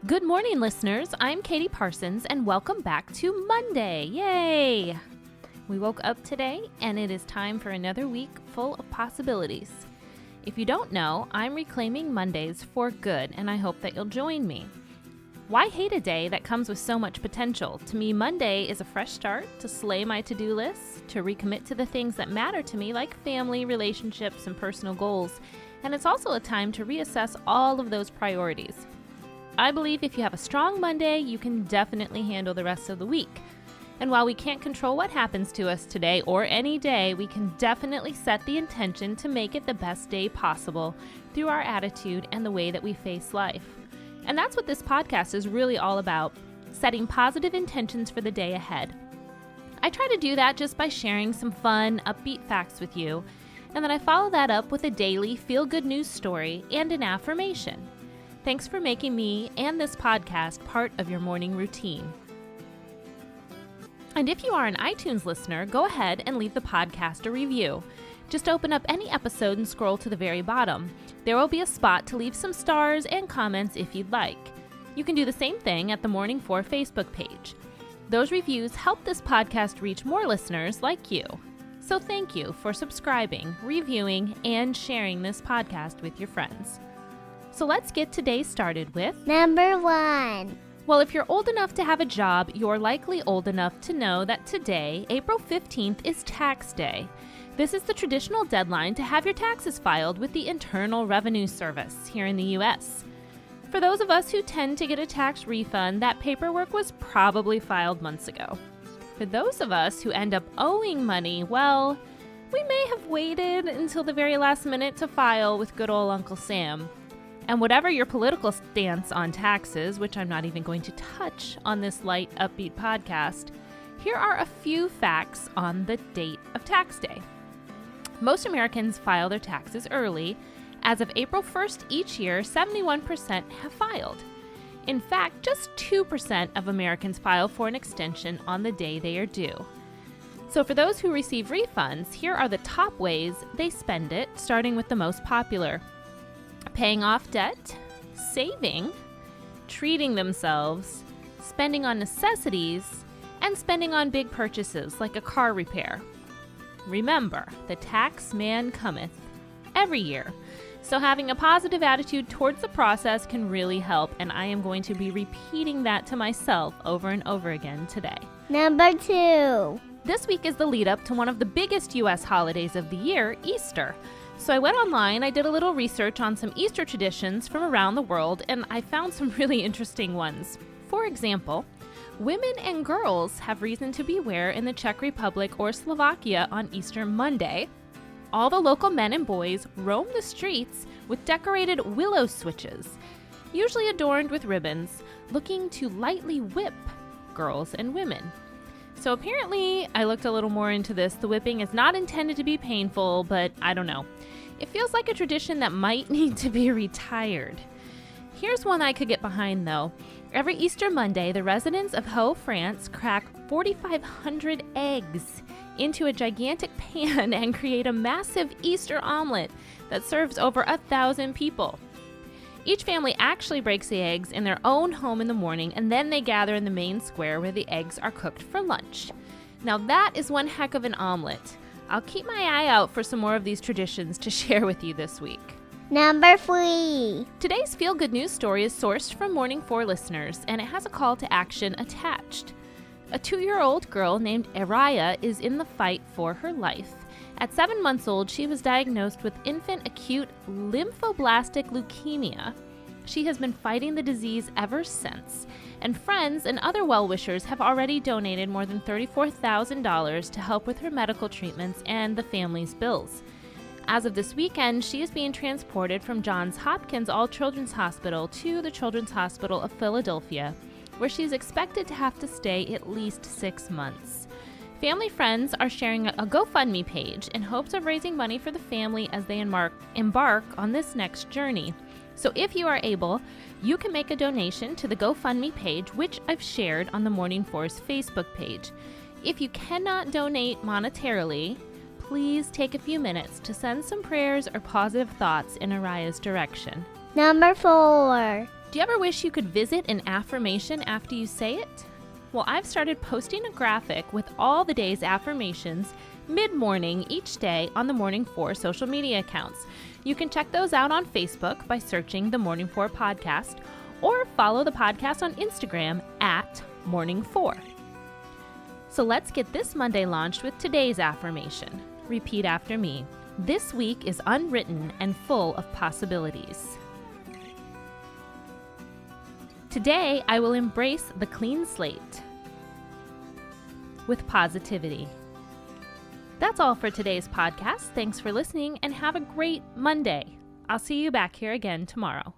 Good morning, listeners. I'm Katie Parsons, and welcome back to Monday. Yay! We woke up today, and it is time for another week full of possibilities. If you don't know, I'm reclaiming Mondays for good, and I hope that you'll join me. Why hate a day that comes with so much potential? To me, Monday is a fresh start to slay my to-do lists, to recommit to the things that matter to me, like family, relationships, and personal goals. And it's also a time to reassess all of those priorities. I believe if you have a strong Monday, you can definitely handle the rest of the week. And while we can't control what happens to us today or any day, we can definitely set the intention to make it the best day possible through our attitude and the way that we face life. And that's what this podcast is really all about, setting positive intentions for the day ahead. I try to do that just by sharing some fun, upbeat facts with you, and then I follow that up with a daily feel-good news story and an affirmation. Thanks for making me and this podcast part of your morning routine. And if you are an iTunes listener, go ahead and leave the podcast a review. Just open up any episode and scroll to the very bottom. There will be a spot to leave some stars and comments if you'd like. You can do the same thing at the Morning 4 Facebook page. Those reviews help this podcast reach more listeners like you. So thank you for subscribing, reviewing, and sharing this podcast with your friends. So let's get today started with Number 1. Well, if you're old enough to have a job, you're likely old enough to know that today, April 15th, is tax day. This is the traditional deadline to have your taxes filed with the Internal Revenue Service here in the U.S. For those of us who tend to get a tax refund, that paperwork was probably filed months ago. For those of us who end up owing money, well, we may have waited until the very last minute to file with good old Uncle Sam. And whatever your political stance on taxes, which I'm not even going to touch on this light, upbeat podcast, here are a few facts on the date of tax day. Most Americans file their taxes early. As of April 1st each year, 71% have filed. In fact, just 2% of Americans file for an extension on the day they are due. So for those who receive refunds, here are the top ways they spend it, starting with the most popular. Paying off debt, saving, treating themselves, spending on necessities, and spending on big purchases like a car repair. Remember, the tax man cometh every year, so having a positive attitude towards the process can really help, and I am going to be repeating that to myself over and over again today. Number 2. This week is the lead up to one of the biggest U.S. holidays of the year, Easter. So I went online, I did a little research on some Easter traditions from around the world, and I found some really interesting ones. For example, women and girls have reason to beware in the Czech Republic or Slovakia on Easter Monday. All the local men and boys roam the streets with decorated willow switches, usually adorned with ribbons, looking to lightly whip girls and women. So apparently, I looked a little more into this. The whipping is not intended to be painful, but I don't know. It feels like a tradition that might need to be retired. Here's one I could get behind, though. Every Easter Monday, the residents of Ho, France, crack 4,500 eggs into a gigantic pan and create a massive Easter omelet that serves over 1,000 people. Each family actually breaks the eggs in their own home in the morning, and then they gather in the main square where the eggs are cooked for lunch. Now that is one heck of an omelet. I'll keep my eye out for some more of these traditions to share with you this week. Number 3. Today's feel-good news story is sourced from Morning 4 listeners, and it has a call to action attached. A 2-year-old girl named Ariya is in the fight for her life. At 7 months old, she was diagnosed with infant acute lymphoblastic leukemia. She has been fighting the disease ever since, and friends and other well-wishers have already donated more than $34,000 to help with her medical treatments and the family's bills. As of this weekend, she is being transported from Johns Hopkins All Children's Hospital to the Children's Hospital of Philadelphia, where she is expected to have to stay at least 6 months. Family friends are sharing a GoFundMe page in hopes of raising money for the family as they embark on this next journey. So if you are able, you can make a donation to the GoFundMe page, which I've shared on the Morning 4's Facebook page. If you cannot donate monetarily, please take a few minutes to send some prayers or positive thoughts in Ariya's direction. Number 4. Do you ever wish you could visit an affirmation after you say it? Well, I've started posting a graphic with all the day's affirmations mid-morning each day on the Morning 4 social media accounts. You can check those out on Facebook by searching the Morning 4 podcast, or follow the podcast on Instagram at Morning 4. So let's get this Monday launched with today's affirmation. Repeat after me. This week is unwritten and full of possibilities. Today, I will embrace the clean slate with positivity. That's all for today's podcast. Thanks for listening and have a great Monday. I'll see you back here again tomorrow.